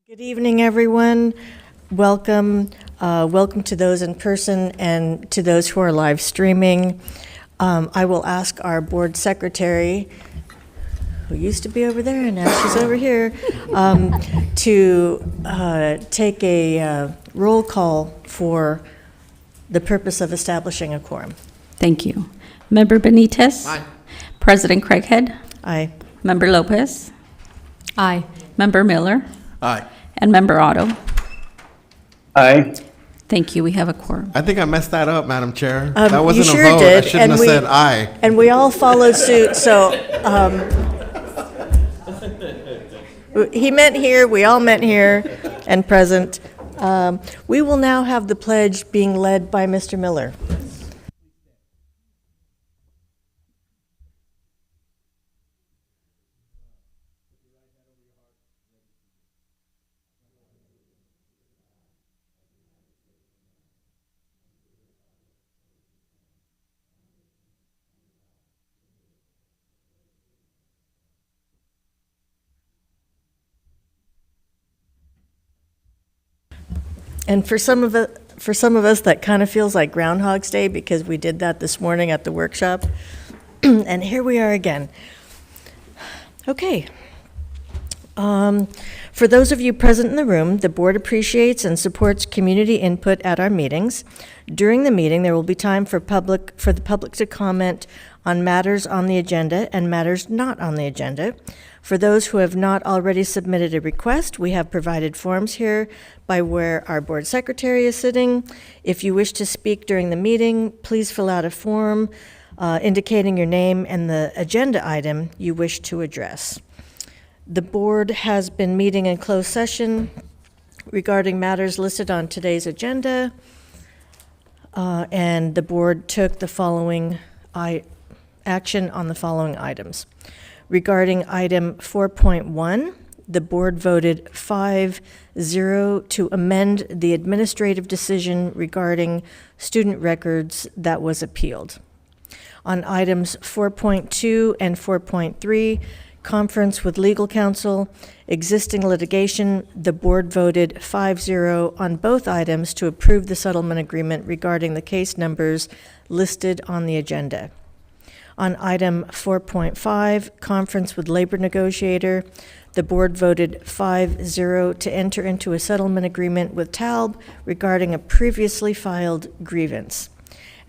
Good evening, everyone. Welcome. Welcome to those in person and to those who are live streaming. I will ask our board secretary, who used to be over there and now she's over here, to take a roll call for the purpose of establishing a quorum. Thank you. Member Benitez? Aye. President Craighead? Aye. Member Lopez? Aye. Member Miller? Aye. And Member Otto? Aye. Thank you. We have a quorum. I think I messed that up, Madam Chair. That wasn't you sure a vote. did, I shouldn't have said aye. And we all followed suit, so he meant here, we all meant here and present. We will now have the pledge being led by Mr. Miller. And for some of us, that kind of feels like Groundhog's Day because we did that this morning at the workshop. And here we are again. Okay. For those of you present in the room, the board appreciates and supports community input at our meetings. During the meeting, there will be time for the public to comment on matters on the agenda and matters not on the agenda. For those who have not already submitted a request, we have provided forms here by where our board secretary is sitting. If you wish to speak during the meeting, please fill out a form indicating your name and the agenda item you wish to address. The board has been meeting in closed session regarding matters listed on today's agenda, and the board took the following action on the following items. Regarding item 4.1, the board voted 5-0 to amend the administrative decision regarding student records that was appealed. On items 4.2 and 4.3, conference with legal counsel, existing litigation, the board voted 5-0 on both items to approve the settlement agreement regarding the case numbers listed on the agenda. On item 4.5, conference with labor negotiator, the board voted 5-0 to enter into a settlement agreement with TALB regarding a previously filed grievance.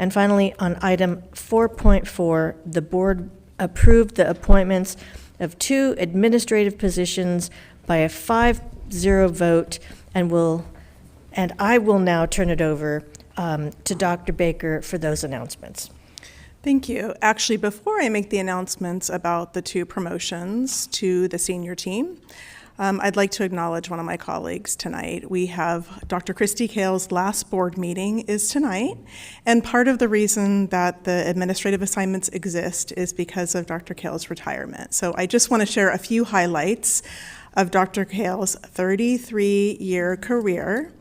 And finally, on item 4.4, the board approved the appointments of 2 administrative positions by a 5-0 vote, and I will now turn it over to Dr. Baker for those announcements. Thank you. Actually, before I make the announcements about the 2 promotions to the senior team, I'd like to acknowledge one of my colleagues tonight. We have Dr. Christy Kale's last board meeting is tonight, and part of the reason that the administrative assignments exist is because of Dr. Kale's retirement. So I just want to share a few highlights of Dr. Kale's 33-year career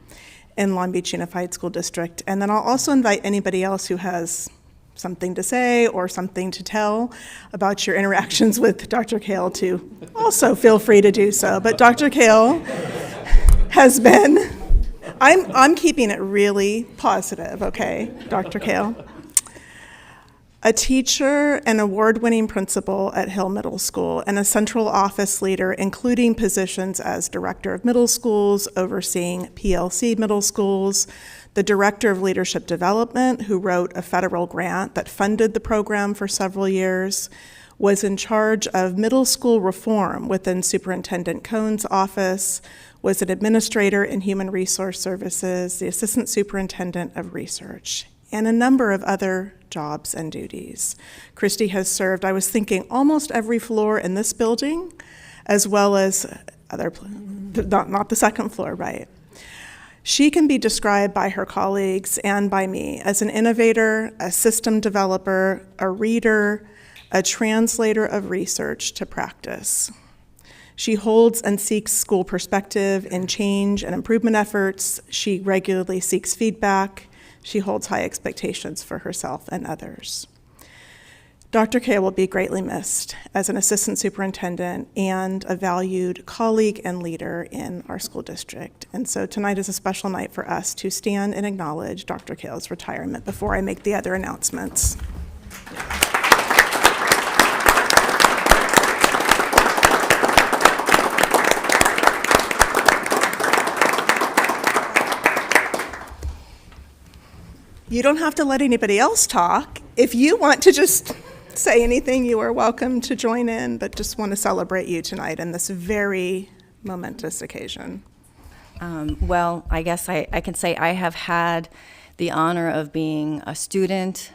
in Long Beach Unified School District, and then I'll also invite anybody else who has something to say or something to tell about your interactions with Dr. Kale to also feel free to do so. But Dr. Kale has been, I'm keeping it really positive, okay, Dr. Kale? A teacher, an award-winning principal at Hill Middle School, and a central office leader, including positions as director of middle schools, overseeing PLC middle schools, the director of leadership development, who wrote a federal grant that funded the program for several years, was in charge of middle school reform within Superintendent Cohn's office, was an administrator in human resource services, the assistant superintendent of research, and a number of other jobs and duties. Christy has served, I was thinking, almost every floor in this building, as well as other, not the second floor, right? She can be described by her colleagues and by me as an innovator, a system developer, a reader, a translator of research to practice. She holds and seeks school perspective in change and improvement efforts. She regularly seeks feedback. She holds high expectations for herself and others. Dr. Kale will be greatly missed as an assistant superintendent and a valued colleague and leader in our school district. And so tonight is a special night for us to stand and acknowledge Dr. Kale's retirement before I make the other announcements. You don't have to let anybody else talk. If you want to just say anything, you are welcome to join in, but just want to celebrate you tonight in this very momentous occasion. Well, I guess I can say I have had the honor of being a student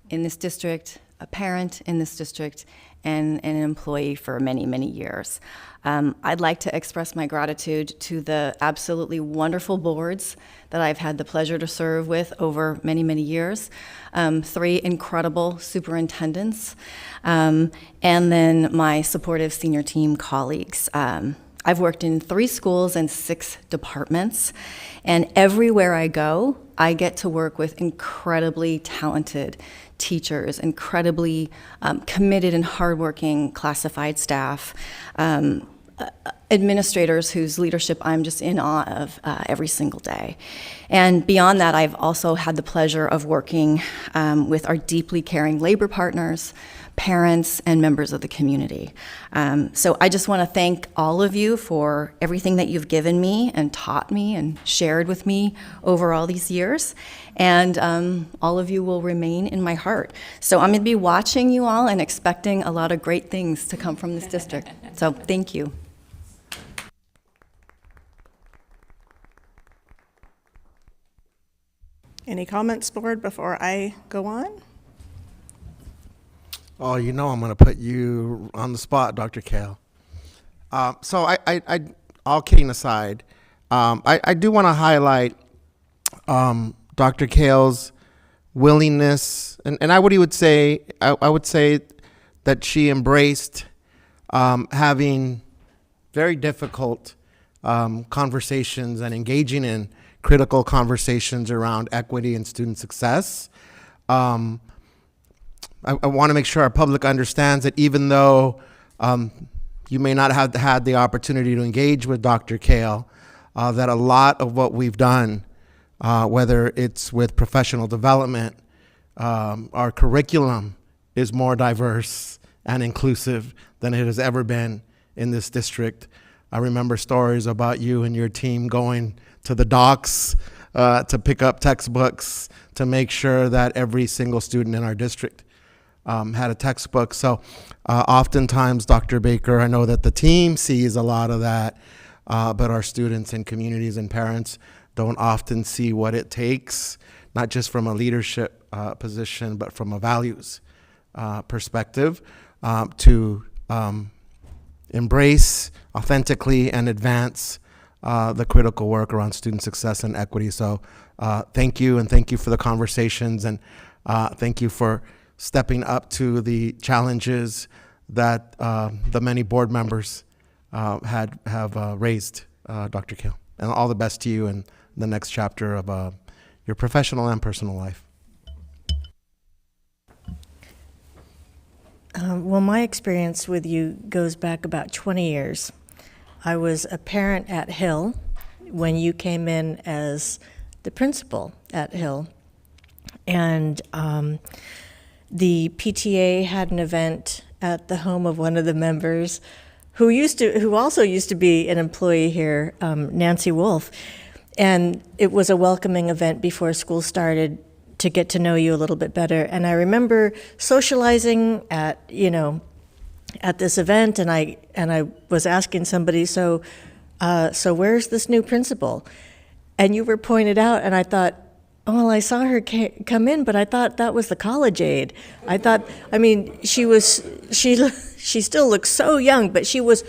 in this district, a parent in this district, and an employee for many, many years. I'd like to express my gratitude to the absolutely wonderful boards that I've had the pleasure to serve with over many, many years. 3 incredible superintendents, and then my supportive senior team colleagues. I've worked in 3 schools and 6 departments, and everywhere I go, I get to work with incredibly talented teachers, incredibly committed and hardworking classified staff, administrators whose leadership I'm just in awe of every single day. And beyond that, I've also had the pleasure of working with our deeply caring labor partners, parents, and members of the community. So I just want to thank all of you for everything that you've given me and taught me and shared with me over all these years. And all of you will remain in my heart. So I'm going to be watching you all and expecting a lot of great things to come from this district. So thank you. Any comments, board, before I go on? Oh, you know I'm going to put you on the spot, Dr. Kale. So all kidding aside, I do want to highlight Dr. Kale's willingness, and I would say that she embraced having very difficult conversations and engaging in critical conversations around equity and student success. I want to make sure our public understands that even though you may not have had the opportunity to engage with Dr. Kale, that a lot of what we've done, whether it's with professional development, our curriculum is more diverse and inclusive than it has ever been in this district. I remember stories about you and your team going to the docks to pick up textbooks to make sure that every single student in our district had a textbook. So oftentimes, Dr. Baker, I know that the team sees a lot of that, but our students and communities and parents don't often see what it takes, not just from a leadership position, but from a values perspective, to embrace authentically and advance the critical work around student success and equity. So thank you, and thank you for the conversations, and thank you for stepping up to the challenges that the many board members have raised, Dr. Kale. And all the best to you in the next chapter of your professional and personal life. Well, my experience with you goes back about 20 years. I was a parent at Hill when you came in as the principal at Hill. And the PTA had an event at the home of one of the members who also used to be an employee here, Nancy Wolf. And it was a welcoming event before school started to get to know you a little bit better. And I remember socializing at this event, and I was asking somebody, so where's this new principal? And you were pointed out, and I thought, oh, well, I saw her come in, but I thought that was the college aide. She still looks so young, but she was,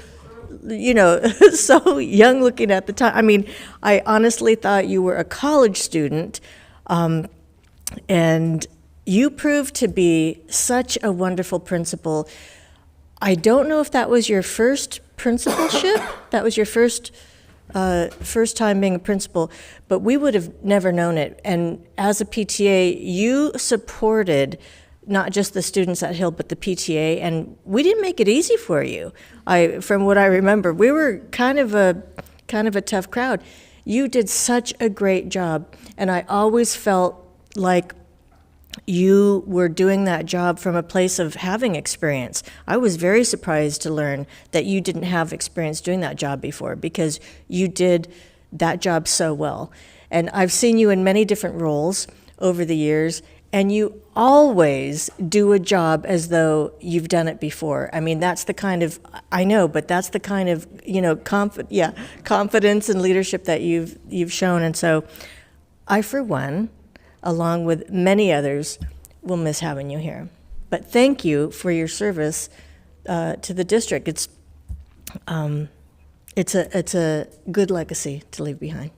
so young looking at the time. I mean, I honestly thought you were a college student, and you proved to be such a wonderful principal. I don't know if that was your first principalship, that was your first time being a principal, but we would have never known it. And as a PTA, you supported not just the students at Hill, but the PTA, and we didn't make it easy for you. From what I remember, we were kind of a tough crowd. You did such a great job, and I always felt like you were doing that job from a place of having experience. I was very surprised to learn that you didn't have experience doing that job before, because you did that job so well. And I've seen you in many different roles over the years, and you always do a job as though you've done it before. I mean, that's the kind of, I know, but that's the kind of, confidence and leadership that you've shown. And so I, for one, along with many others, will miss having you here. But thank you for your service to the district. It's a good legacy to leave behind.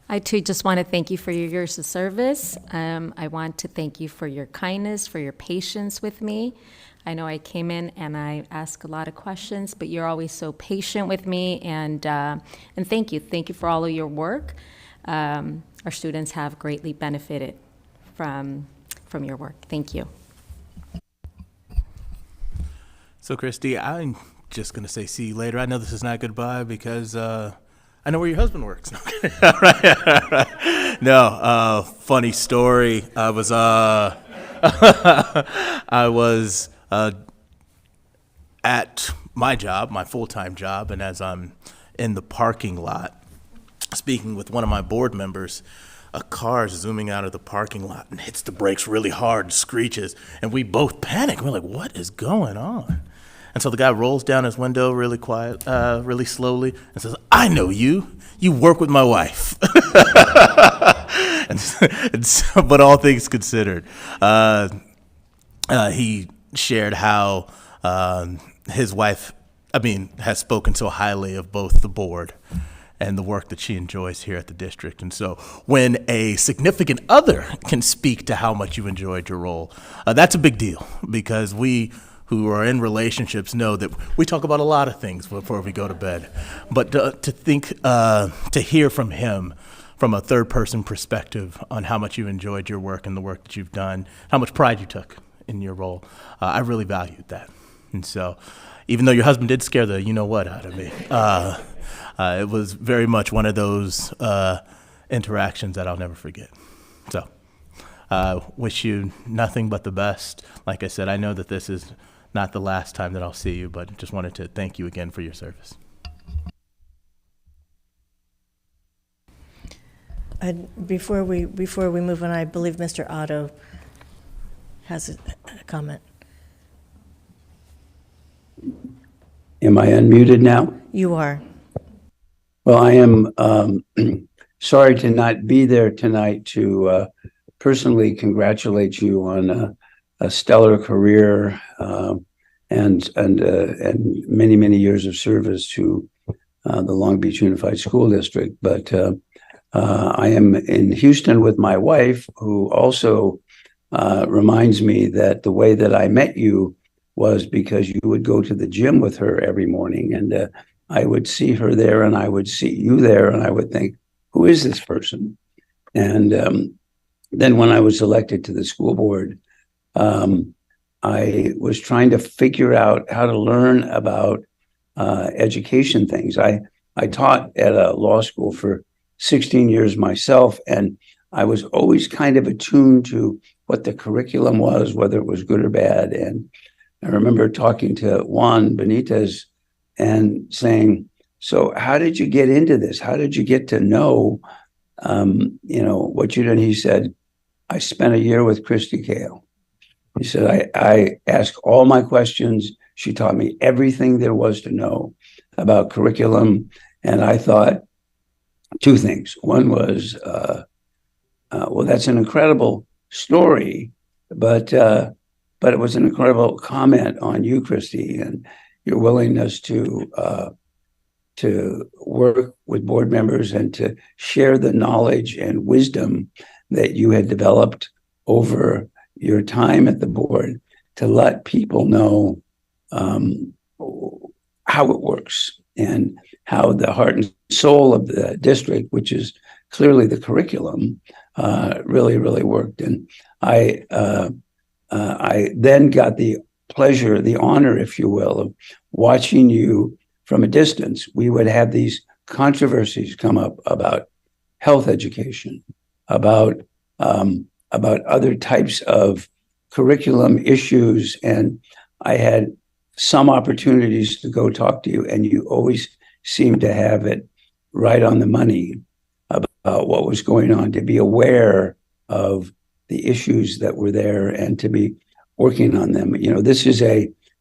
I too just want to thank you for your years of service. I want to thank you for your kindness, for your patience with me. I know I came in and I asked a lot of questions, but you're always so patient with me, and thank you. Thank you for all of your work. Our students have greatly benefited from your work. Thank you. So, Christy, I'm just going to say see you later. I know this is not goodbye because I know where your husband works. No, funny story. I was at my job, my full-time job, and as I'm in the parking lot speaking with one of my board members, a car is zooming out of the parking lot and hits the brakes really hard, screeches, and we both panic. We're like, what is going on? And so the guy rolls down his window really quiet, really slowly, and says, I know you. You work with my wife. But all things considered, he shared how his wife, has spoken so highly of both the board and the work that she enjoys here at the district. And so when a significant other can speak to how much you enjoyed your role, that's a big deal, because we who are in relationships know that we talk about a lot of things before we go to bed. But to hear from him from a third person perspective on how much you enjoyed your work and the work that you've done, how much pride you took in your role, I really valued that. And so even though your husband did scare the you-know-what out of me, it was very much one of those interactions that I'll never forget. So wish you nothing but the best. Like I said, I know that this is not the last time that I'll see you, but just wanted to thank you again for your service. Before we move on, I believe Mr. Otto has a comment. Am I unmuted now? You are. Well, I am sorry to not be there tonight to personally congratulate you on a stellar career and many, many years of service to the Long Beach Unified School District. But I am in Houston with my wife, who also reminds me that the way that I met you was because you would go to the gym with her every morning, and I would see her there and I would see you there, and I would think, who is this person? And then when I was elected to the school board, I was trying to figure out how to learn about education things. I taught at a law school for 16 years myself, and I was always kind of attuned to what the curriculum was, whether it was good or bad. And I remember talking to Juan Benitez and saying, so how did you get into this? How did you get to know, what you did? And he said, I spent a year with Christy Kale. He said, I asked all my questions. She taught me everything there was to know about curriculum. And I thought two things. One was, well, that's an incredible story, but it was an incredible comment on you, Christy, and your willingness to work with board members and to share the knowledge and wisdom that you had developed over your time at the board to let people know how it works and how the heart and soul of the district, which is clearly the curriculum really, really worked. And I then got the pleasure, the honor, if you will, of watching you from a distance. We would have these controversies come up about health education, about other types of curriculum issues, and I had some opportunities to go talk to you, and you always seemed to have it right on the money about what was going on, to be aware of the issues that were there and to be working on them. You know, this is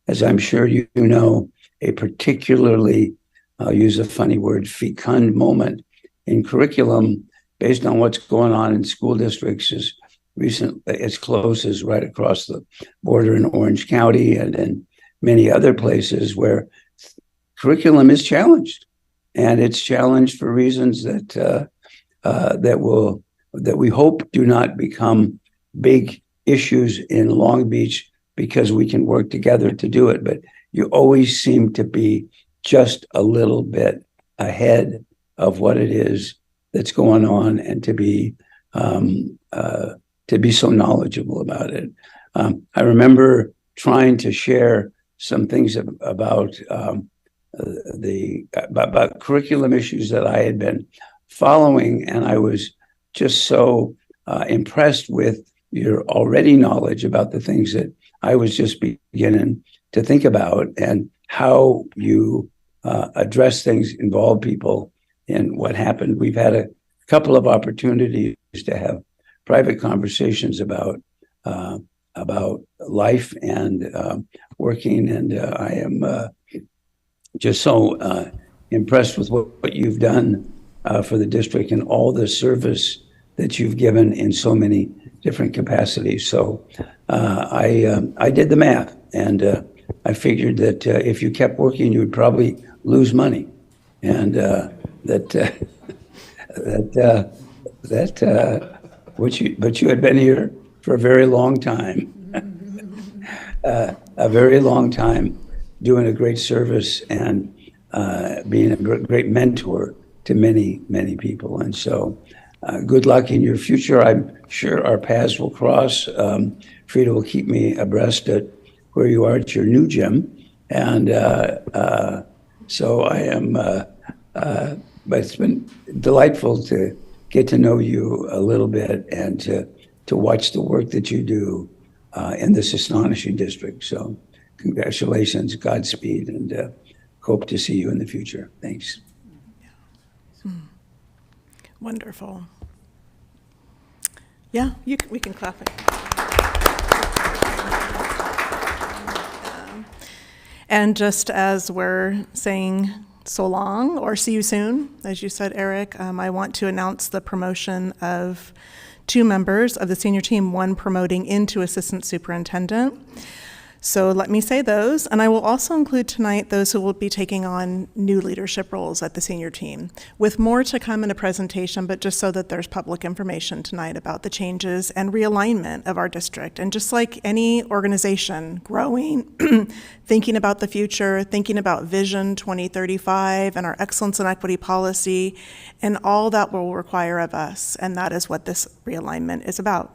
as I'm sure you know, a particularly, I'll use a funny word, fecund moment in curriculum based on what's going on in school districts as close as right across the border in Orange County and in many other places where curriculum is challenged. And it's challenged for reasons that we hope do not become big issues in Long Beach, because we can work together to do it. But you always seem to be just a little bit ahead of what it is that's going on, and to be so knowledgeable about it. I remember trying to share some things about curriculum issues that I had been following, and I was just so impressed with your already knowledge about the things that I was just beginning to think about, and how you address things, involve people in what happened. We've had a couple of opportunities to have private conversations about life and working, and I am just so impressed with what you've done for the district and all the service that you've given in so many different capacities. So I did the math, and I figured that if you kept working, you would probably lose money, and but you had been here for a very long time, a very long time, doing a great service and being a great mentor to many, many people. And so good luck in your future. I'm sure our paths will cross. Frida will keep me abreast at where you are at your new gym. And so I am, but it's been delightful to get to know you a little bit and to watch the work that you do in this astonishing district. So congratulations, Godspeed, and hope to see you in the future. Thanks. Wonderful. Yeah, we can clap it. And just as we're saying so long or see you soon, as you said, Eric, I want to announce the promotion of 2 members of the senior team, 1 promoting into assistant superintendent. So let me say those, and I will also include tonight those who will be taking on new leadership roles at the senior team, with more to come in a presentation, but just so that there's public information tonight about the changes and realignment of our district. And just like any organization growing, thinking about the future, thinking about Vision 2035 and our excellence and equity policy, and all that will require of us, and that is what this realignment is about.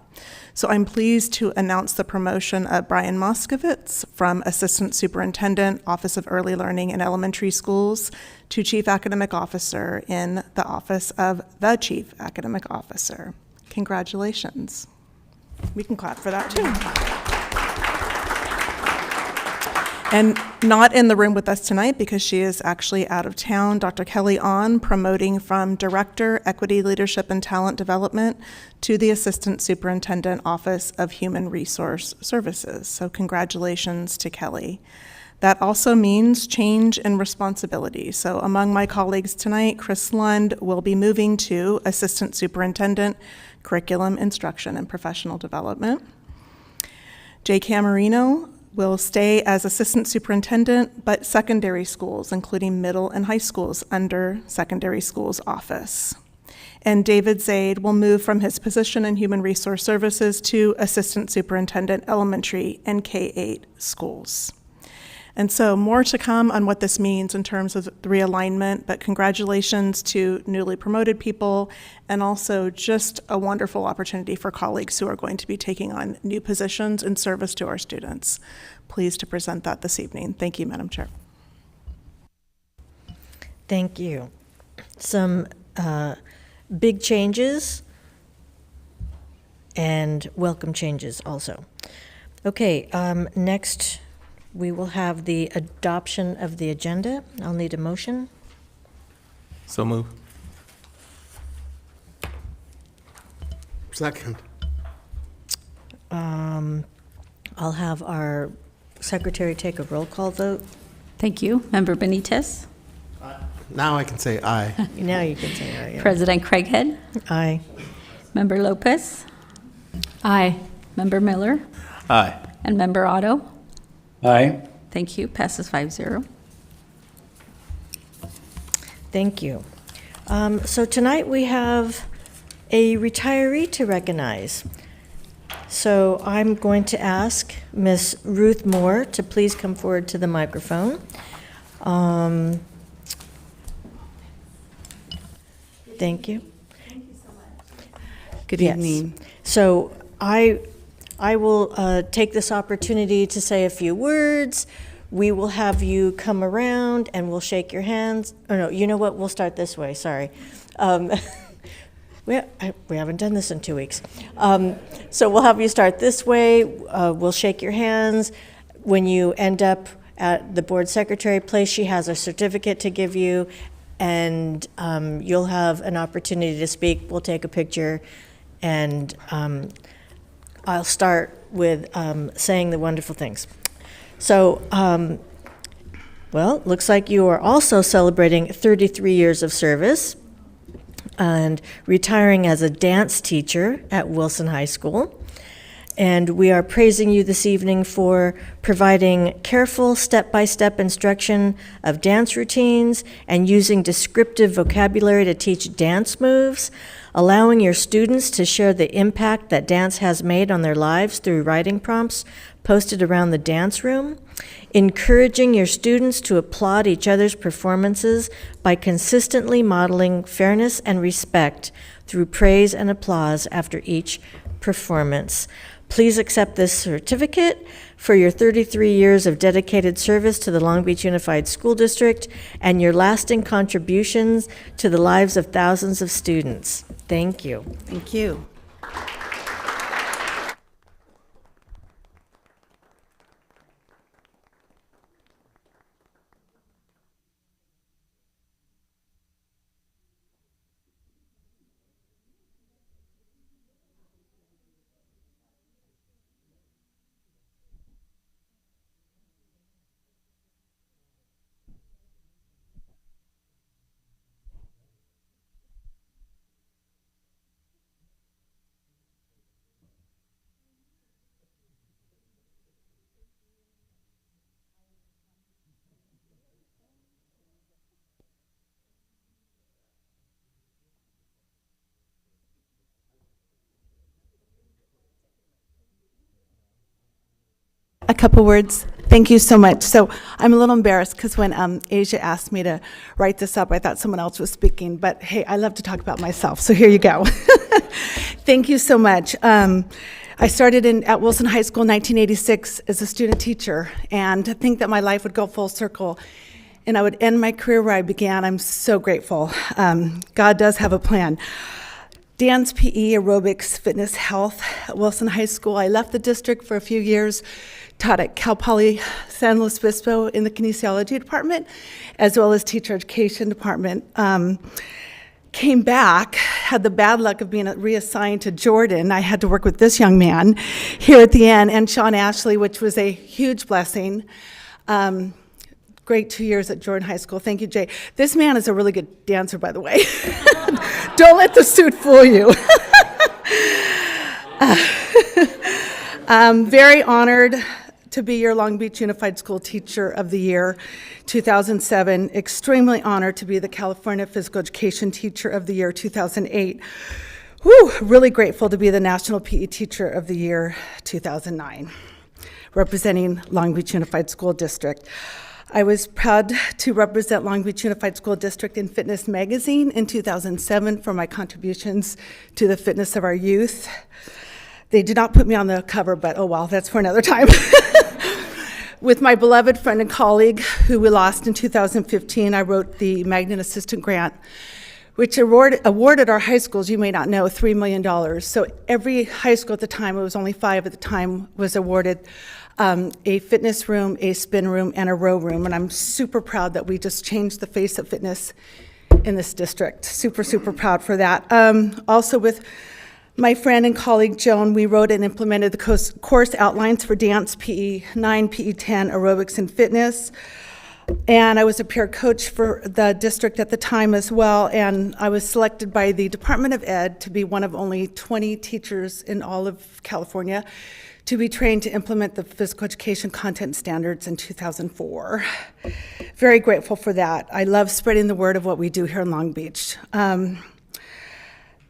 So I'm pleased to announce the promotion of Brian Moskovitz from Assistant Superintendent, Office of Early Learning in Elementary Schools, to Chief Academic Officer in the Office of the Chief Academic Officer. Congratulations. We can clap for that too. And not in the room with us tonight because she is actually out of town, Dr. Kelly On, promoting from Director, Equity, Leadership, and Talent Development to the Assistant Superintendent, Office of Human Resource Services. So congratulations to Kelly. That also means change in responsibility. So among my colleagues tonight, Chris Lund will be moving to Assistant Superintendent, Curriculum, Instruction, and Professional Development. Jay Camarino will stay as Assistant Superintendent, but secondary schools, including middle and high schools, under Secondary Schools Office. And David Zaid will move from his position in Human Resource Services to Assistant Superintendent, Elementary and K-8 Schools. And so more to come on what this means in terms of the realignment, but congratulations to newly promoted people, and also just a wonderful opportunity for colleagues who are going to be taking on new positions in service to our students. Pleased to present that this evening. Thank you, Madam Chair. Thank you. Some big changes and welcome changes also. Okay, next we will have the adoption of the agenda. I'll need a motion. So move. Second. I'll have our secretary take a roll call vote. Thank you. Member Benitez, Now I can say aye. Now you can say aye. Yeah. President Craighead, Aye. Member Lopez, Aye. Member Miller, Aye. and Member Otto. Aye. Thank you. Passes 5-0. Thank you. So tonight we have a retiree to recognize. So I'm going to ask Miss Ruth Moore to please come forward to the microphone. Thank you. Good Yes. evening. So I will take this opportunity to say a few words. We will have you come around and we'll shake your hands. Oh, no, you know what? We'll start this way. Sorry. We haven't done this in 2 weeks. So we'll have you start this way. We'll shake your hands. When you end up at the board secretary place, she has a certificate to give you, and you'll have an opportunity to speak. We'll take a picture, and I'll start with saying the wonderful things. So, well, looks like you are also celebrating 33 years of service and retiring as a dance teacher at Wilson High School. And we are praising you this evening for providing careful step-by-step instruction of dance routines and using descriptive vocabulary to teach dance moves, allowing your students to share the impact that dance has made on their lives through writing prompts posted around the dance room, encouraging your students to applaud each other's performances by consistently modeling fairness and respect through praise and applause after each performance. Please accept this certificate for your 33 years of dedicated service to the Long Beach Unified School District and your lasting contributions to the lives of thousands of students. Thank you. Thank you. A couple words. Thank you so much. So I'm a little embarrassed because when Asia asked me to write this up, I thought someone else was speaking. But hey, I love to talk about myself, so here you go. Thank you so much. I started at Wilson High School in 1986 as a student teacher, and to think that my life would go full circle and I would end my career where I began, I'm so grateful. God does have a plan. Dance, PE, aerobics, fitness, health at Wilson High School. I left the district for a few years, taught at Cal Poly San Luis Obispo in the kinesiology department, as well as teacher education department. Came back, had the bad luck of being reassigned to Jordan. I had to work with this young man here at the end, and Sean Ashley, which was a huge blessing. Great 2 years at Jordan High School. Thank you, Jay. This man is a really good dancer, by the way. Don't let the suit fool you. I'm very honored to be your Long Beach Unified School Teacher of the Year, 2007. Extremely honored to be the California Physical Education Teacher of the Year, 2008. Whew, really grateful to be the National PE Teacher of the Year, 2009. representing Long Beach Unified School District. I was proud to represent Long Beach Unified School District in Fitness Magazine in 2007 for my contributions to the fitness of our youth. They did not put me on the cover, but oh well, that's for another time. With my beloved friend and colleague, who we lost in 2015, I wrote the Magnet Assistant Grant, which awarded our high schools, you may not know, $3 million. So every high school at the time, it was only 5 at the time, was awarded a fitness room, a spin room, and a row room. And I'm super proud that we just changed the face of fitness in this district. Super, super proud for that. Also with my friend and colleague Joan, we wrote and implemented the course outlines for dance, PE 9, PE 10, aerobics, and fitness. And I was a peer coach for the district at the time as well, and I was selected by the Department of Ed to be one of only 20 teachers in all of California to be trained to implement the physical education content standards in 2004. Very grateful for that. I love spreading the word of what we do here in Long Beach.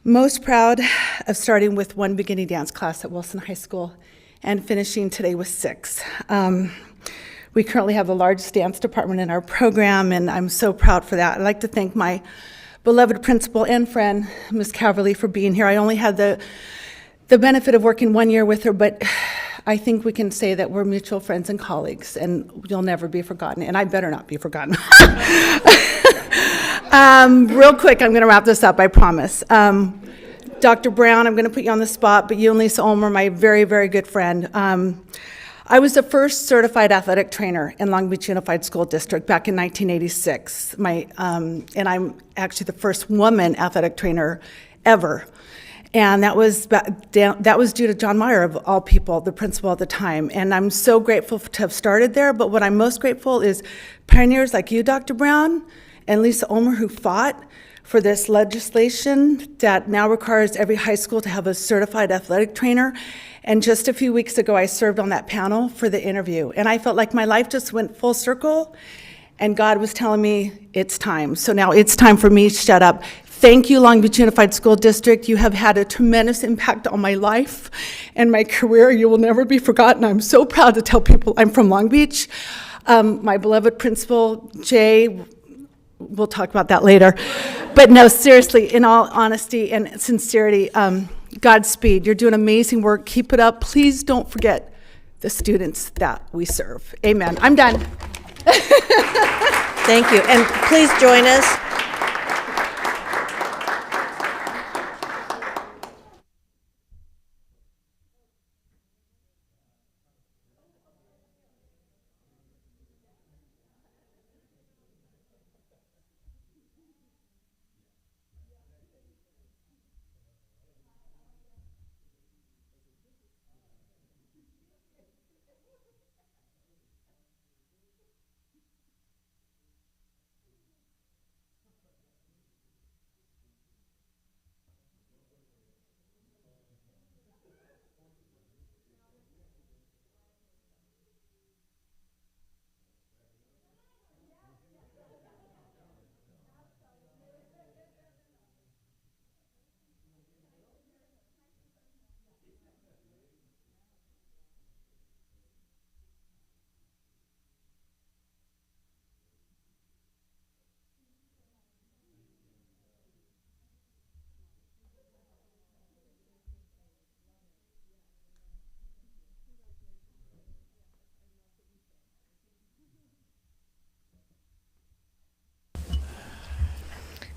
Most proud of starting with 1 beginning dance class at Wilson High School and finishing today with 6. We currently have the largest dance department in our program, and I'm so proud for that. I'd like to thank my beloved principal and friend, Ms. Caverly, for being here. I only had the benefit of working 1 year with her, but I think we can say that we're mutual friends and colleagues, and you'll never be forgotten, and I better not be forgotten. Real quick, I'm going to wrap this up, I promise. Dr. Brown, I'm going to put you on the spot, but you and Lisa Ulmer, my very, very good friend. I was the first certified athletic trainer in Long Beach Unified School District back in 1986. And I'm actually the first woman athletic trainer ever. And that was due to John Meyer, of all people, the principal at the time. And I'm so grateful to have started there, but what I'm most grateful is pioneers like you, Dr. Brown, and Lisa Ulmer, who fought for this legislation that now requires every high school to have a certified athletic trainer. And just a few weeks ago, I served on that panel for the interview. And I felt like my life just went full circle, and God was telling me, it's time. So now it's time for me to shut up. Thank you, Long Beach Unified School District. You have had a tremendous impact on my life and my career. You will never be forgotten. I'm so proud to tell people I'm from Long Beach. My beloved principal, Jay, we'll talk about that later. But no, seriously, in all honesty and sincerity, Godspeed. You're doing amazing work. Keep it up. Please don't forget the students that we serve. Amen. I'm done. Thank you. And please join us.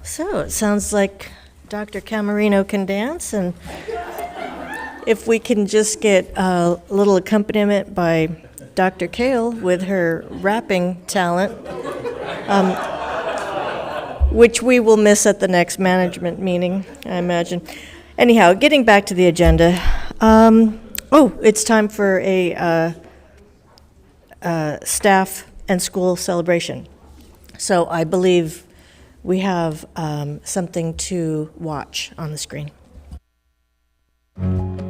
So it sounds like Dr. Camarino can dance, and if we can just get a little accompaniment by Dr. Kale with her rapping talent, which we will miss at the next management meeting, I imagine. Anyhow, getting back to the agenda. It's time for a staff and school celebration. So I believe we have something to watch on the screen.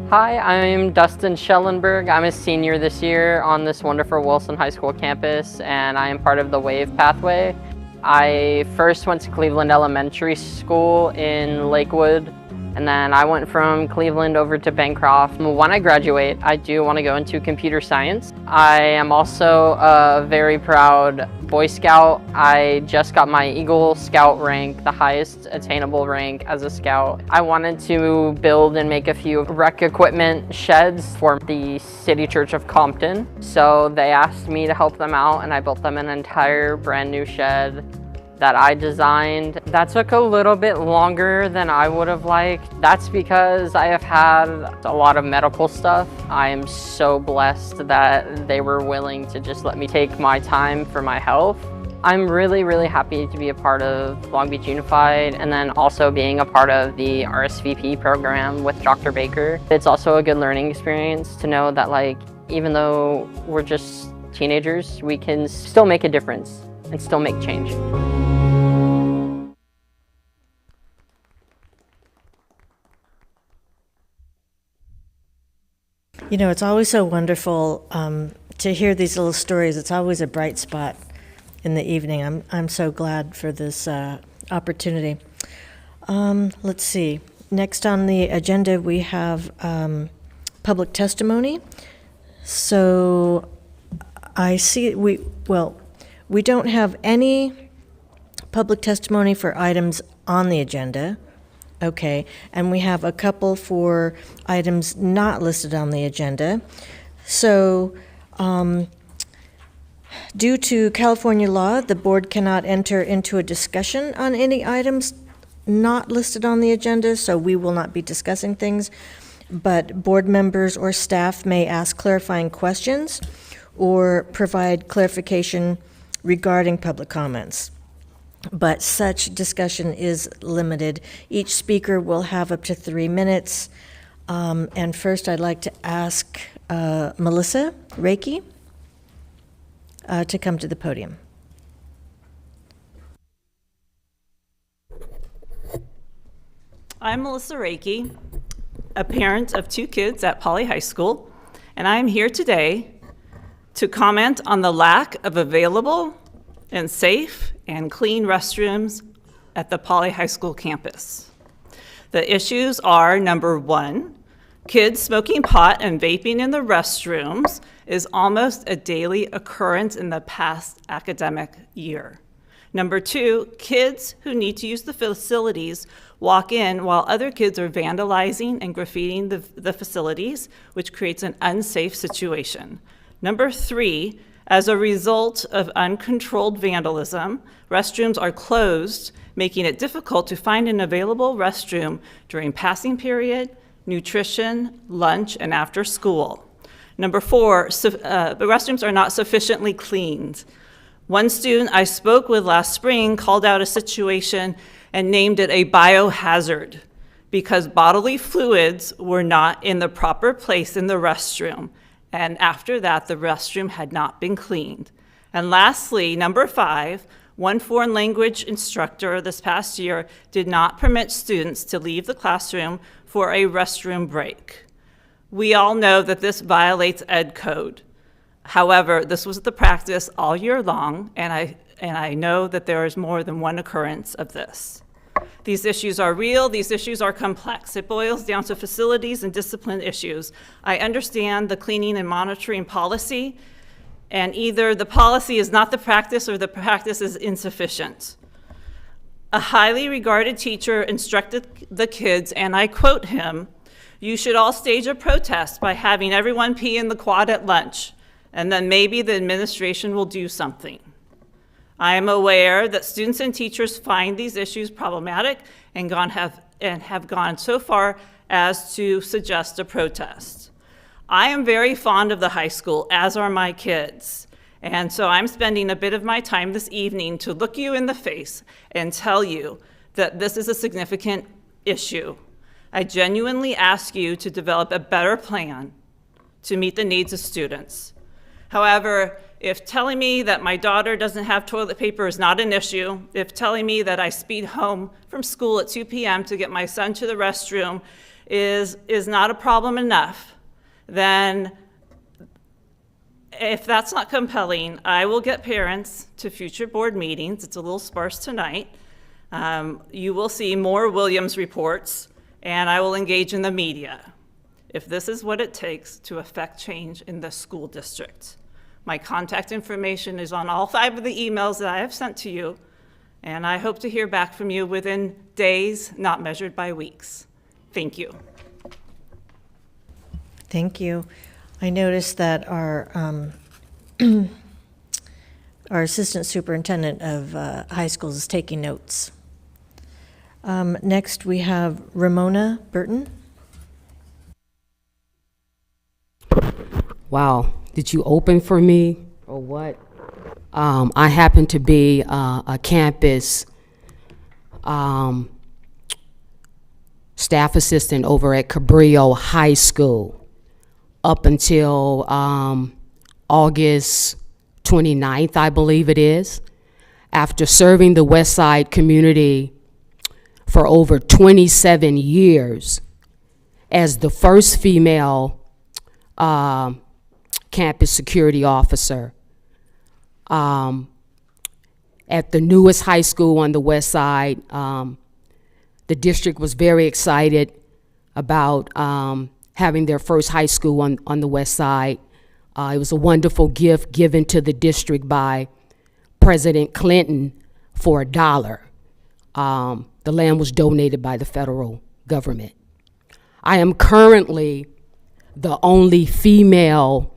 Hi, I'm Dustin Schellenberg. I'm a senior this year on this wonderful Wilson High School campus, and I am part of the WAVE pathway. I first went to Cleveland Elementary School in Lakewood, And then I went from Cleveland over to Bancroft. When I graduate, I do want to go into computer science. I am also a very proud Boy Scout. I just got my Eagle Scout rank, the highest attainable rank as a Scout. I wanted to build and make a few rec equipment sheds for the City Church of Compton. So they asked me to help them out, and I built them an entire brand new shed that I designed. That took a little bit longer than I would have liked. That's because I have had a lot of medical stuff. I am so blessed that they were willing to just let me take my time for my health. I'm really, really happy to be a part of Long Beach Unified, and then also being a part of the RSVP program with Dr. Baker. It's also a good learning experience to know that, like, even though we're just teenagers, we can still make a difference and still make change. You know, it's always so wonderful to hear these little stories. It's always a bright spot in the evening. I'm so glad for this opportunity. Let's see. Next on the agenda, we have public testimony. So I see we don't have any public testimony for items on the agenda. Okay, and we have a couple for items not listed on the agenda. So, due to California law, the board cannot enter into a discussion on any items not listed on the agenda, so we will not be discussing things. But board members or staff may ask clarifying questions or provide clarification regarding public comments. But such discussion is limited. Each speaker will have up to 3 minutes. And first, I'd like to ask Melissa Reiki to come to the podium. I'm Melissa Reiki, a parent of 2 kids at Poly High School, and I'm here today to comment on the lack of available and safe and clean restrooms at the Poly High School campus. The issues are, number 1, kids smoking pot and vaping in the restrooms is almost a daily occurrence in the past academic year. Number 2, kids who need to use the facilities walk in while other kids are vandalizing and graffitiing the facilities, which creates an unsafe situation. Number 3, as a result of uncontrolled vandalism, restrooms are closed, making it difficult to find an available restroom during passing period, nutrition, lunch, and after school. Number 4, the restrooms are not sufficiently cleaned. One student I spoke with last spring called out a situation and named it a biohazard because bodily fluids were not in the proper place in the restroom. And after that, the restroom had not been cleaned. And lastly, number 5, one foreign language instructor this past year did not permit students to leave the classroom for a restroom break. We all know that this violates Ed Code. However, this was the practice all year long, and I know that there is more than one occurrence of this. These issues are real, these issues are complex. It boils down to facilities and discipline issues. I understand the cleaning and monitoring policy, and either the policy is not the practice or the practice is insufficient. A highly regarded teacher instructed the kids, and I quote him, "You should all stage a protest by having everyone pee in the quad at lunch, and then maybe the administration will do something." I am aware that students and teachers find these issues problematic and have gone so far as to suggest a protest. I am very fond of the high school, as are my kids. And so I'm spending a bit of my time this evening to look you in the face and tell you that this is a significant issue. I genuinely ask you to develop a better plan to meet the needs of students. However, if telling me that my daughter doesn't have toilet paper is not an issue, if telling me that I speed home from school at 2 p.m. to get my son to the restroom is not a problem enough, then if that's not compelling, I will get parents to future board meetings. It's a little sparse tonight. You will see more Williams reports, and I will engage in the media if this is what it takes to affect change in the school district. My contact information is on all 5 of the emails that I have sent to you, and I hope to hear back from you within days, not measured by weeks. Thank you. Thank you. I noticed that our our assistant superintendent of high schools is taking notes. Next, we have Ramona Burton. Wow, did you open for me or what? I happen to be a campus staff assistant over at Cabrillo High School up until August 29th, I believe it is. After serving the West Side community for over 27 years as the first female campus security officer at the newest high school on the West Side. The district was very excited about having their first high school on the West Side. It was a wonderful gift given to the district by President Clinton for $1. The land was donated by the federal government. I am currently the only female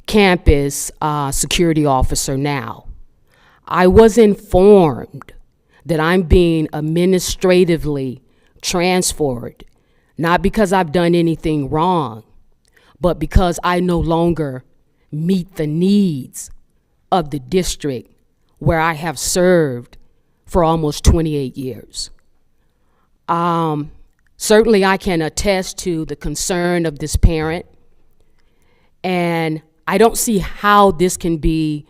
campus security officer now. I was informed that I'm being administratively transferred, not because I've done anything wrong, but because I no longer meet the needs of the district where I have served for almost 28 years. Certainly I can attest to the concern of this parent, and I don't see how this can be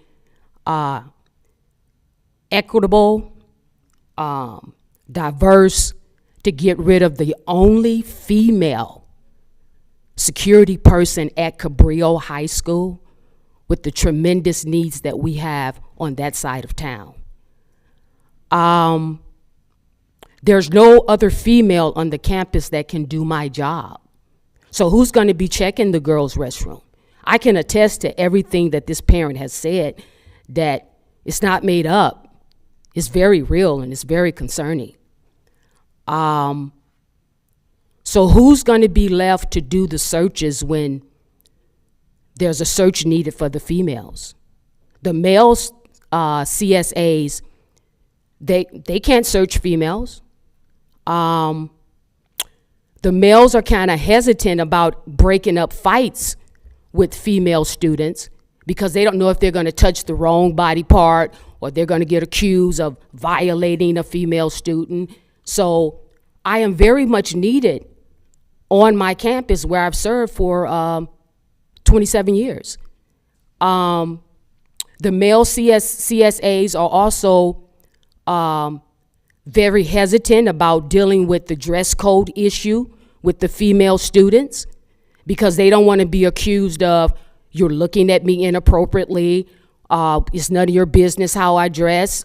equitable, diverse, to get rid of the only female security person at Cabrillo High School with the tremendous needs that we have on that side of town. There's no other female on the campus that can do my job. So who's going to be checking the girls' restroom? I can attest to everything that this parent has said, that it's not made up. It's very real and it's very concerning. So who's going to be left to do the searches when there's a search needed for the females? The male CSAs, they can't search females. The males are kind of hesitant about breaking up fights with female students because they don't know if they're going to touch the wrong body part or they're going to get accused of violating a female student. So I am very much needed on my campus where I've served for 27 years. The male CSAs are also very hesitant about dealing with the dress code issue with the female students because they don't want to be accused of, you're looking at me inappropriately, it's none of your business how I dress,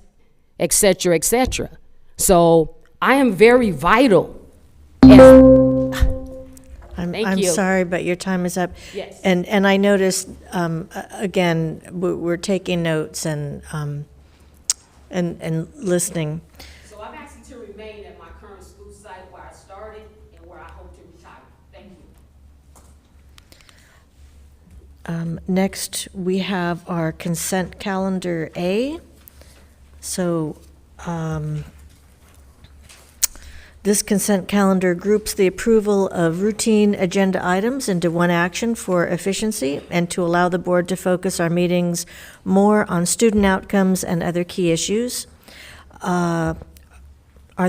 et cetera, et cetera. So I am very vital. I'm sorry, but your time is up. Yes. And I noticed, again, we're taking notes and listening. So I'm asking to remain at my current school site where I started and where I hope to retire. Thank you. Next, we have our consent calendar A. So this consent calendar groups the approval of routine agenda items into one action for efficiency and to allow the board to focus our meetings more on student outcomes and other key issues. Are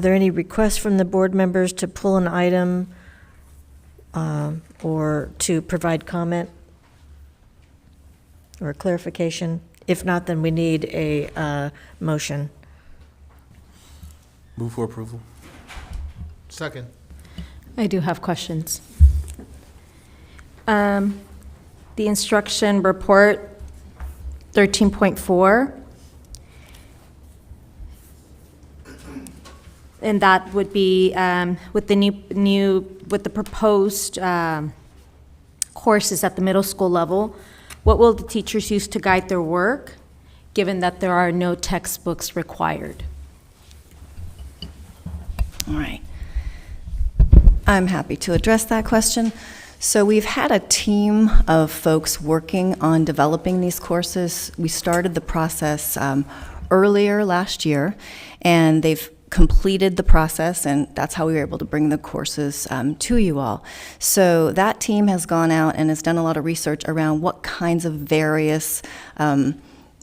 there any requests from the board members to pull an item or to provide comment or clarification? If not, then we need a motion. Move for approval. Second. I do have questions. The instruction report 13.4. And that would be with the proposed courses at the middle school level. What will the teachers use to guide their work, given that there are no textbooks required? All right. I'm happy to address that question. So we've had a team of folks working on developing these courses. We started the process earlier last year, and they've completed the process, and that's how we were able to bring the courses to you all. So that team has gone out and has done a lot of research around what kinds of various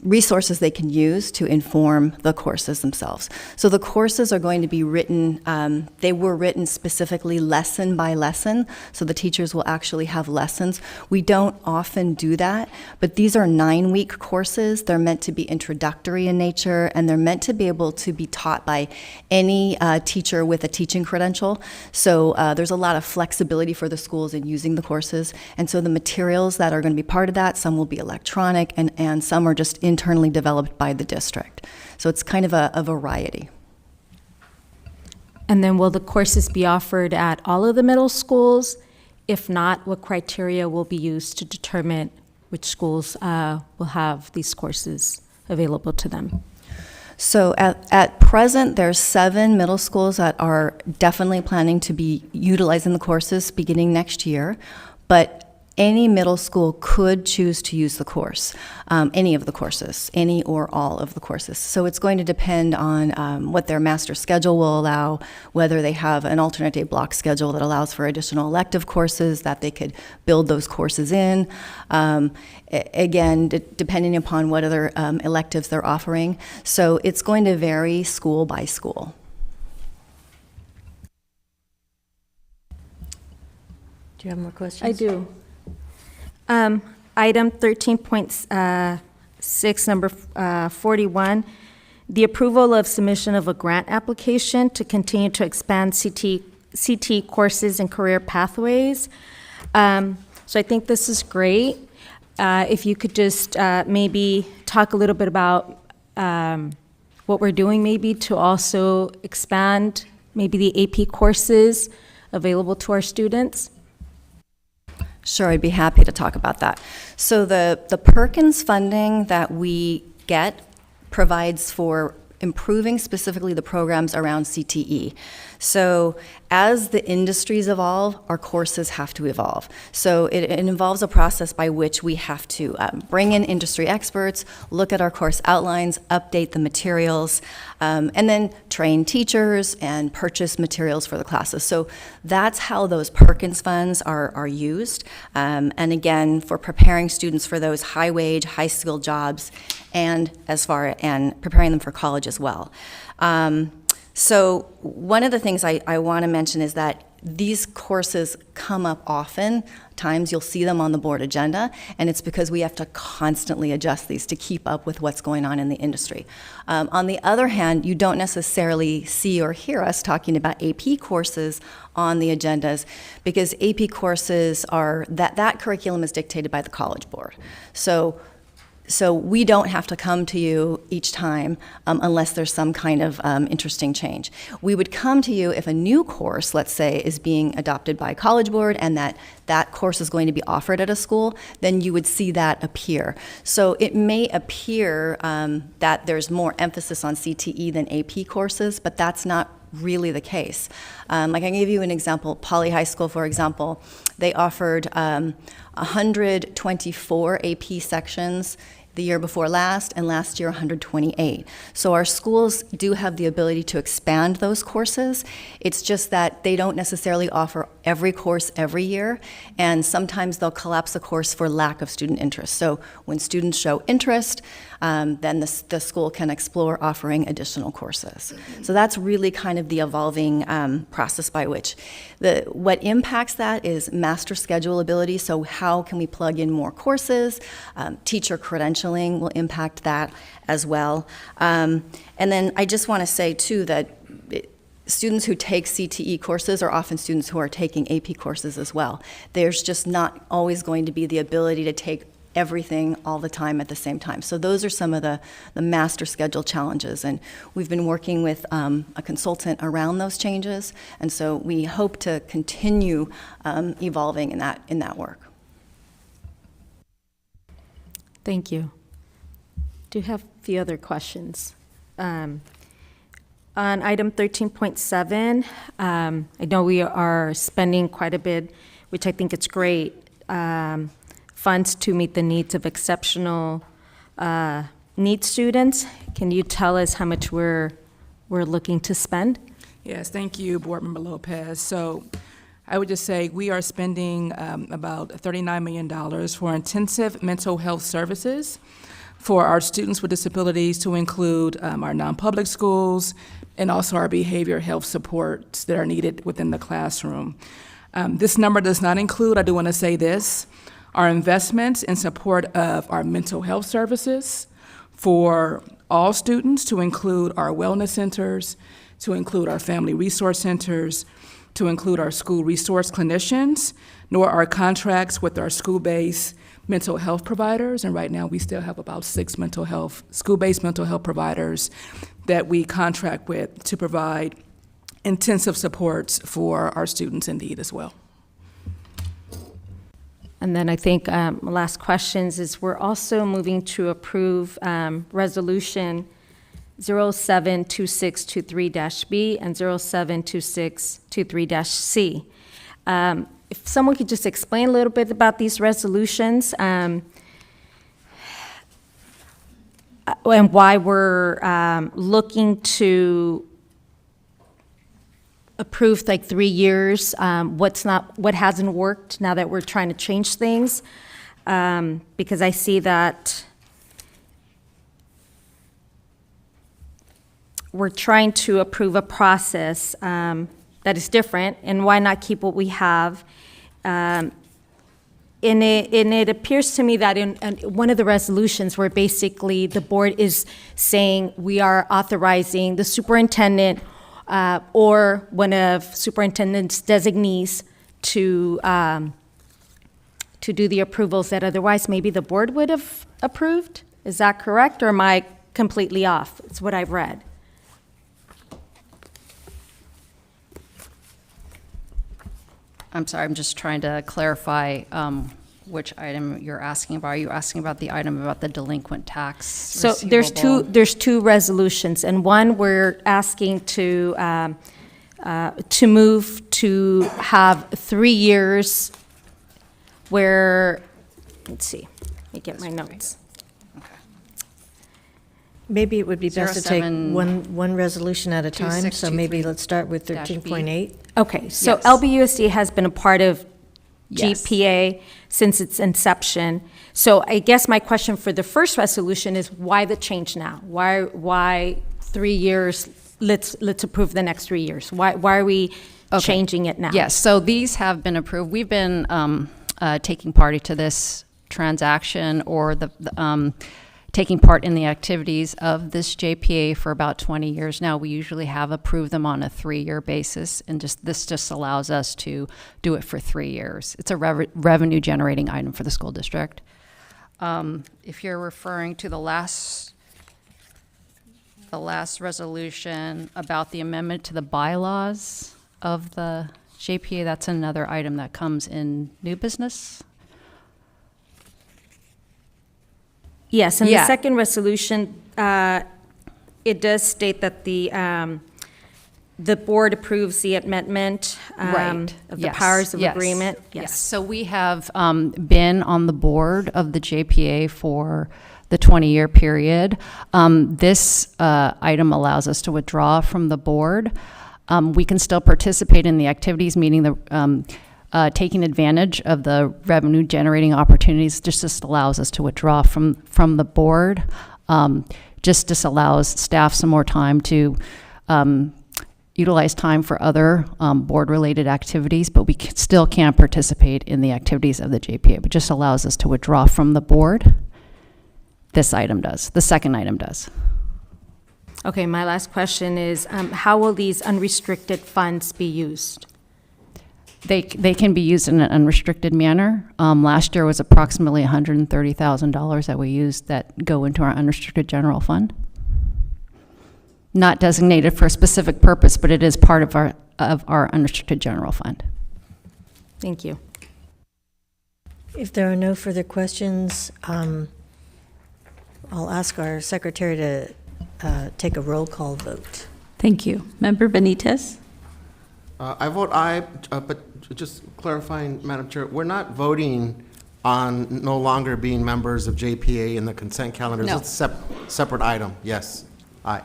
resources they can use to inform the courses themselves. So the courses are going to be written, they were written specifically lesson by lesson, so the teachers will actually have lessons. We don't often do that, but these are 9-week courses. They're meant to be introductory in nature, and they're meant to be able to be taught by any teacher with a teaching credential. So there's a lot of flexibility for the schools in using the courses, and so the materials that are going to be part of that, some will be electronic, and some are just internally developed by the district. So it's kind of a variety. And then will the courses be offered at all of the middle schools? If not, what criteria will be used to determine which schools will have these courses available to them? So at present, there's 7 middle schools that are definitely planning to be utilizing the courses beginning next year, but any middle school could choose to use the course, any of the courses, any or all of the courses. So it's going to depend on what their master schedule will allow, whether they have an alternate day block schedule that allows for additional elective courses that they could build those courses in. Again, depending upon what other electives they're offering. So it's going to vary school by school. Do you have more questions? I do. Item 13.6, number 41, the approval of submission of a grant application to continue to expand CT courses and career pathways. So I think this is great. If you could just maybe talk a little bit about what we're doing maybe to also expand maybe the AP courses available to our students. Sure, I'd be happy to talk about that. So the Perkins funding that we get provides for improving specifically the programs around CTE. So as the industries evolve, our courses have to evolve. So it involves a process by which we have to bring in industry experts, look at our course outlines, update the materials, and then train teachers and purchase materials for the classes. So that's how those Perkins funds are used. And again, for preparing students for those high-wage, high-skilled jobs, and preparing them for college as well. So one of the things I want to mention is that these courses come up often. Times you'll see them on the board agenda, and it's because we have to constantly adjust these to keep up with what's going on in the industry. On the other hand, you don't necessarily see or hear us talking about AP courses on the agendas because AP courses are, that curriculum is dictated by the College Board. So we don't have to come to you each time unless there's some kind of interesting change. We would come to you if a new course, let's say, is being adopted by a College Board and that course is going to be offered at a school, then you would see that appear. So it may appear that there's more emphasis on CTE than AP courses, but that's not really the case. I can give you an example. Poly High School, for example, they offered 124 AP sections the year before last, and last year 128. So our schools do have the ability to expand those courses. It's just that they don't necessarily offer every course every year, and sometimes they'll collapse a course for lack of student interest. So when students show interest, then the school can explore offering additional courses. So that's really kind of the evolving process by which. What impacts that is master schedule ability, so how can we plug in more courses? Teacher credentialing will impact that as well. And then I just want to say, too, that students who take CTE courses are often students who are taking AP courses as well. There's just not always going to be the ability to take everything all the time at the same time. So those are some of the master schedule challenges, and we've been working with a consultant around those changes, and so we hope to continue evolving in that work. Thank you. Do have a few other questions. On item 13.7, I know we are spending quite a bit, which I think it's great, funds to meet the needs of exceptional needs students. Can you tell us how much we're looking to spend? Yes, thank you, Board Member Lopez. So I would just say we are spending about $39 million for intensive mental health services for our students with disabilities, to include our non-public schools and also our behavior health supports that are needed within the classroom. This number does not include, I do want to say this, our investments in support of our mental health services for all students, to include our wellness centers, to include our family resource centers, to include our school resource clinicians, nor our contracts with our school-based mental health providers. And right now we still have about 6 school-based mental health providers that we contract with to provide intensive supports for our students in need as well. And then I think last questions is we're also moving to approve resolution 072623-B and 072623-C. If someone could just explain a little bit about these resolutions and why we're looking to approve like 3 years, what hasn't worked now that we're trying to change things, because I see that we're trying to approve a process that is different, and why not keep what we have? And it appears to me that in one of the resolutions where basically the board is saying we are authorizing the superintendent or one of superintendent's designees to do the approvals that otherwise maybe the board would have approved. Is that correct, or am I completely off? It's what I've read. I'm sorry, I'm just trying to clarify which item you're asking about. Are you asking about the item about the delinquent tax So receivable? there's two resolutions, and one we're asking to move to have 3 years where, let's see, let me get my notes. Maybe it would be best to take 07 one resolution at a time, so maybe 2623 let's start with dash B. 13.8. Okay, so Yes. LBUSD has been a part of Yes. GPA since its inception. So I guess my question for the first resolution is why the change now? Why 3 years? Let's approve the next 3 years. Why are we changing it now? Yes, so these have been approved. We've been taking party to this transaction, or taking part in the activities of this JPA for about 20 years now. We usually have approved them on a 3-year basis, and this just allows us to do it for 3 years. It's a revenue generating item for the school district. If you're referring to the last resolution about the amendment to the bylaws of the JPA, that's another item that comes in new business. Yes, and Yeah. the second resolution, it does state that the board approves the amendment Right. of the Yes. powers of Yes. agreement. Yes. So we have been on the board of the JPA for the 20-year period. This item allows us to withdraw from the board. We can still participate in the activities, meaning taking advantage of the revenue generating opportunities. Just allows us to withdraw from the board. Just allows staff some more time to utilize time for other board-related activities, but we still can't participate in the activities of the JPA, but just allows us to withdraw from the board. This item does. The second item does. Okay, my last question is, how will these unrestricted funds be used? They can be used in an unrestricted manner. Last year was approximately $130,000 that we used that go into our unrestricted general fund. Not designated for a specific purpose, but it is part of our unrestricted general fund. Thank you. If there are no further questions, I'll ask our secretary to take a roll call vote. Thank you. Member Benitez? I vote aye, but just clarifying, Madam Chair, we're not voting on no longer being members of JPA in the consent calendar. No. It's a separate item. Yes. Aye.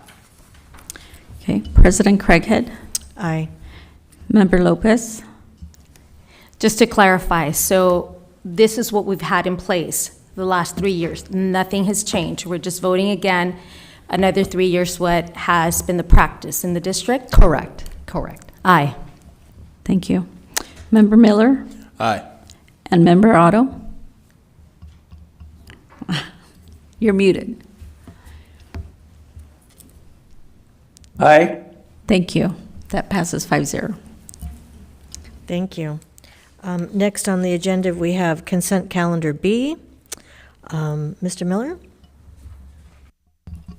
Okay. President Craighead? Aye. Member Lopez? Just to clarify, so this is what we've had in place the last 3 years. Nothing has changed. We're just voting again, another 3 years, what has been the practice in the district? Correct. Aye. Thank you. Member Miller? Aye. And Member Otto? You're muted. Aye. Thank you. That passes 5-0. Thank you. Next on the agenda, we have consent calendar B. Mr. Miller?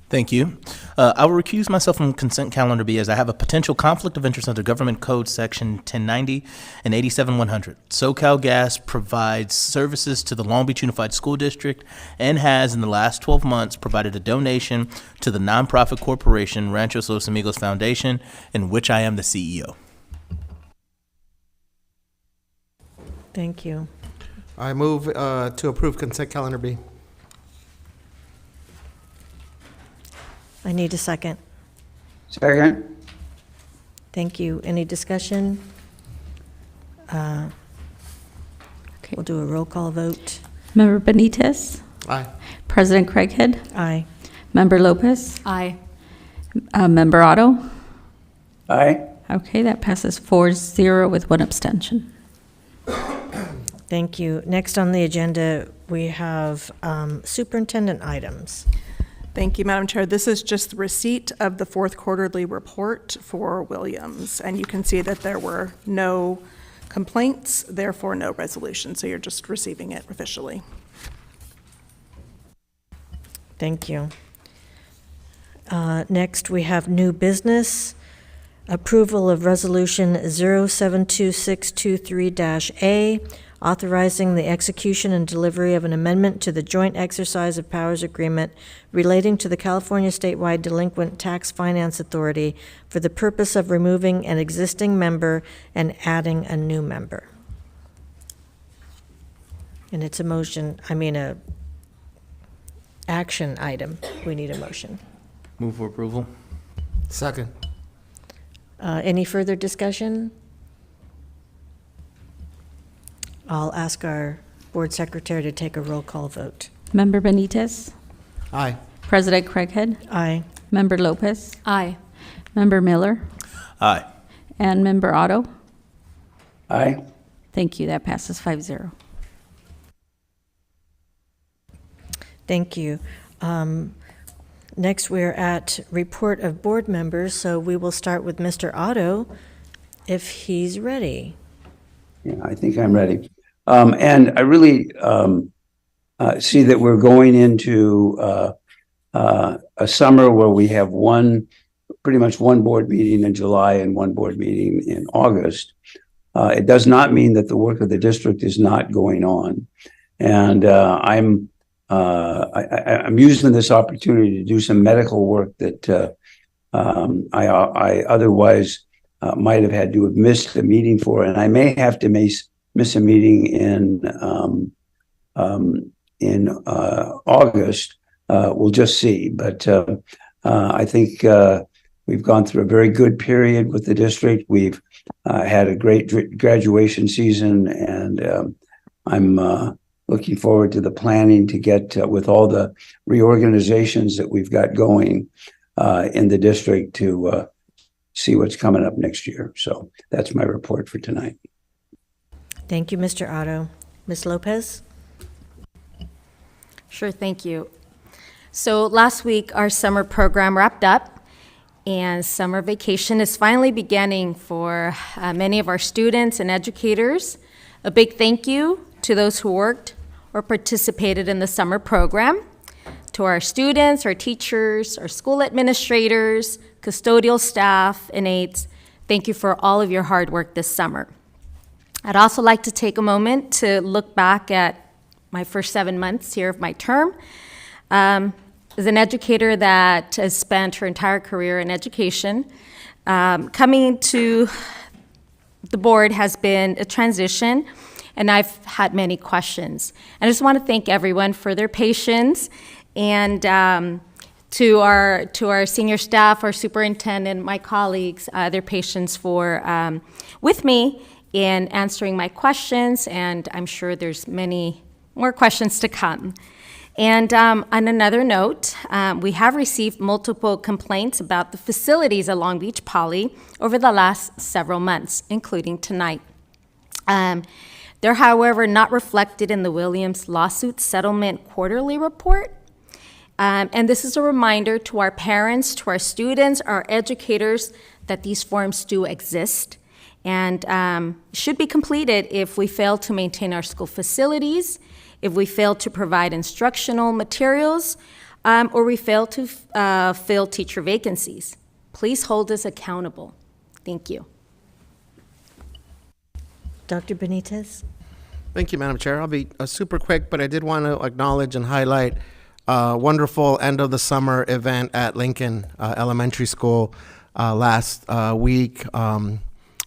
Thank you. I will recuse myself from consent calendar B as I have a potential conflict of interest under Government Code Section 1090 and 87100. SoCal Gas provides services to the Long Beach Unified School District and has, in the last 12 months, provided a donation to the nonprofit corporation Ranchos Los Amigos Foundation, in which I am the CEO. Thank you. I move to approve consent calendar B. I need a second. Second. Thank you. Any discussion? We'll do a roll call vote. Member Benitez? Aye. President Craighead? Aye. Member Lopez? Aye. Member Otto? Aye. Okay, that passes 4-0 with 1 abstention. Thank you. Next on the agenda, we have superintendent items. Thank you, Madam Chair. This is just the receipt of the fourth quarterly report for Williams. And you can see that there were no complaints, therefore no resolution. So you're just receiving it officially. Thank you. Next, we have new business. Approval of Resolution 072623-A, authorizing the execution and delivery of an amendment to the joint exercise of powers agreement relating to the California Statewide Delinquent Tax Finance Authority for the purpose of removing an existing member and adding a new member. And it's a motion, a action item. We need a motion. Move for approval. Second. Any further discussion? I'll ask our board secretary to take a roll call vote. Member Benitez? Aye. President Craighead? Aye. Member Lopez? Aye. Member Miller? Aye. And Member Otto? Aye. Thank you. That passes 5-0. Thank you. Next, we're at report of board members, so we will start with Mr. Otto, if he's ready. Yeah, I think I'm ready. And I really see that we're going into a summer where we have pretty much one board meeting in July and one board meeting in August. It does not mean that the work of the district is not going on. And I'm using this opportunity to do some medical work that I otherwise might have had to have missed a meeting for, and I may have to miss a meeting in August. We'll just see. But I think we've gone through a very good period with the district. We've had a great graduation season, and I'm looking forward to the planning to get with all the reorganizations that we've got going in the district to see what's coming up next year. So that's my report for tonight. Thank you, Mr. Otto. Ms. Lopez? Sure, thank you. So last week, our summer program wrapped up, and summer vacation is finally beginning for many of our students and educators. A big thank you to those who worked or participated in the summer program, to our students, our teachers, our school administrators, custodial staff, and aides. Thank you for all of your hard work this summer. I'd also like to take a moment to look back at my first 7 months here of my term. As an educator that has spent her entire career in education, coming to the board has been a transition, and I've had many questions. And I just want to thank everyone for their patience, and to our senior staff, our superintendent, my colleagues, their patience for with me in answering my questions, and I'm sure there's many more questions to come. And on another note, we have received multiple complaints about the facilities at Long Beach Poly over the last several months, including tonight. They're, however, not reflected in the Williams lawsuit settlement quarterly report. And this is a reminder to our parents, to our students, our educators, that these forms do exist and should be completed if we fail to maintain our school facilities, if we fail to provide instructional materials, or we fail to fill teacher vacancies. Please hold us accountable. Thank you. Dr. Benitez? Thank you, Madam Chair. I'll be super quick, but I did want to acknowledge and highlight a wonderful end of the summer event at Lincoln Elementary School last week,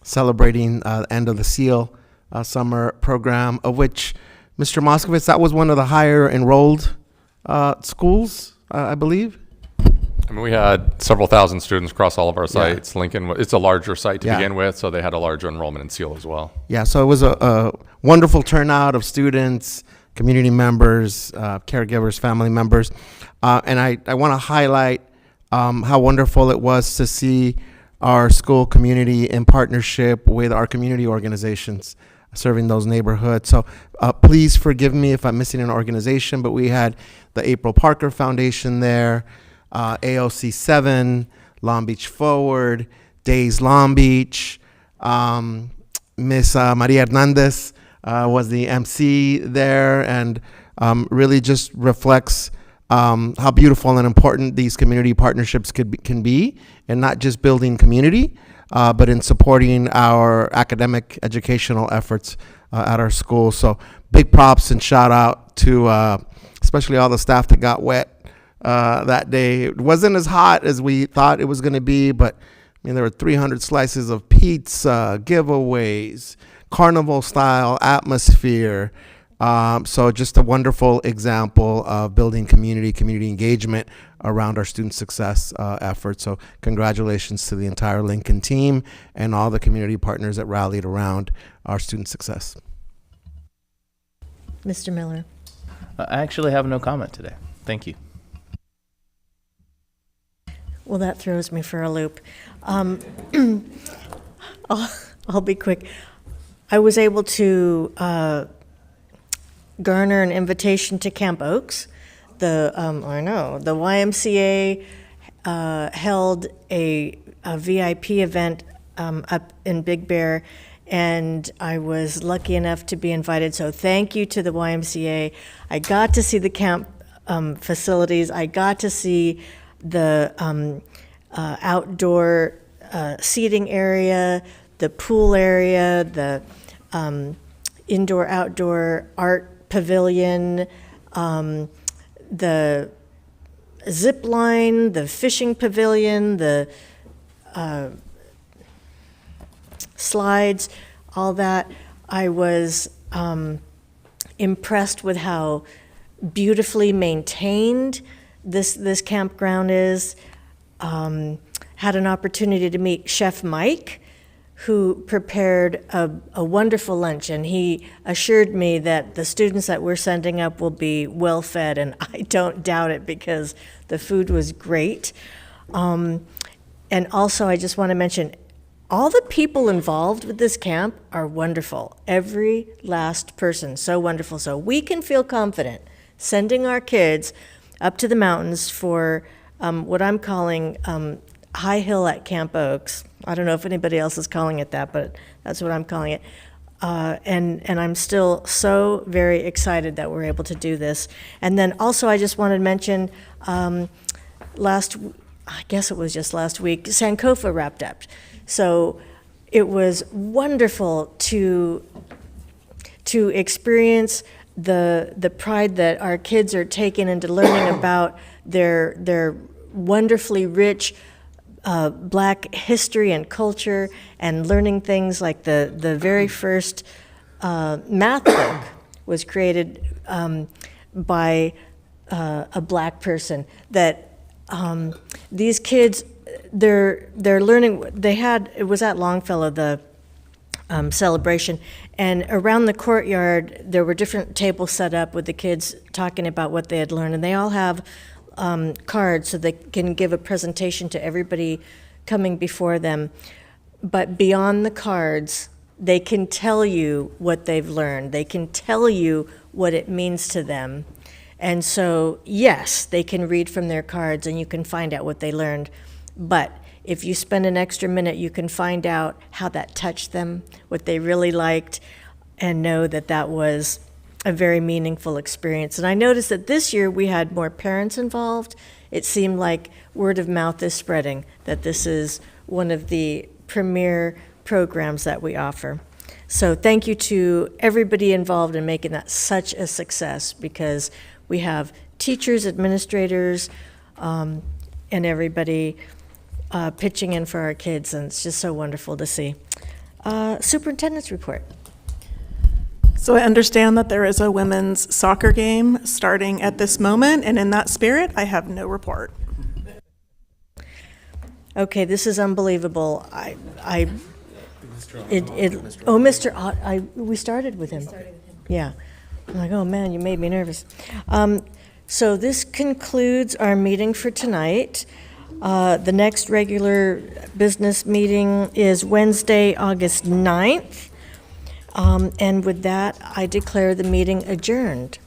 celebrating the end of the SEAL summer program, of which Mr. Moskowitz, that was one of the higher enrolled schools, I believe. I mean, we had several thousand students across all of our sites. Yeah. Lincoln, it's a larger site to begin with, so they had a larger enrollment in SEAL as well. Yeah, so it was a wonderful turnout of students, community members, caregivers, family members. And I want to highlight how wonderful it was to see our school community in partnership with our community organizations serving those neighborhoods. So please forgive me if I'm missing an organization, but we had the April Parker Foundation there, AOC 7, Long Beach Forward, Days Long Beach, Miss Maria Hernandez was the MC there, and really just reflects how beautiful and important these community partnerships can be, and not just building community, but in supporting our academic educational efforts at our school. So big props and shout out to especially all the staff that got wet that day. It wasn't as hot as we thought it was going to be, but I mean, there were 300 slices of pizza, giveaways, carnival style atmosphere. So just a wonderful example of building community engagement around our student success efforts. So congratulations to the entire Lincoln team and all the community partners that rallied around our student success. Mr. Miller. I actually have no comment today. Thank you. Well, that throws me for a loop. I'll be quick. I was able to garner an invitation to Camp Oaks. The YMCA held a VIP event up in Big Bear, and I was lucky enough to be invited. So thank you to the YMCA. I got to see the camp facilities. I got to see the outdoor seating area, the pool area, the indoor-outdoor art pavilion, the zip line, the fishing pavilion, the slides, all that. I was impressed with how beautifully maintained this campground is. Had an opportunity to meet Chef Mike, who prepared a wonderful lunch, and he assured me that the students that we're sending up will be well fed, and I don't doubt it because the food was great. And also, I just want to mention, all the people involved with this camp are wonderful. Every last person, so wonderful. So we can feel confident sending our kids up to the mountains for what I'm calling high hill at Camp Oaks. I don't know if anybody else is calling it that, but that's what I'm calling it. And I'm still so very excited that we're able to do this. And then also, I just wanted to mention, I guess it was just last week, Sankofa wrapped up. So it was wonderful to experience the pride that our kids are taking into learning about their wonderfully rich Black history and culture, and learning things like the very first math book was created by a Black person. That these kids, they're learning. It was at Longfellow, the celebration, and around the courtyard there were different tables set up with the kids talking about what they had learned, and they all have cards so they can give a presentation to everybody coming before them. But beyond the cards, they can tell you what they've learned. They can tell you what it means to them. And so, yes, they can read from their cards and you can find out what they learned. But if you spend an extra minute, you can find out how that touched them, what they really liked, and know that that was a very meaningful experience. And I noticed that this year we had more parents involved. It seemed like word of mouth is spreading, that this is one of the premier programs that we offer. So thank you to everybody involved in making that such a success, because we have teachers, administrators, and everybody pitching in for our kids, and it's just so wonderful to see. Superintendent's report. So I understand that there is a women's soccer game starting at this moment, and in that spirit, I have no report. Okay, this is unbelievable. We started with him. Yeah. I'm like, oh man, you made me nervous. So this concludes our meeting for tonight. The next regular business meeting is Wednesday, August 9th. And with that, I declare the meeting adjourned.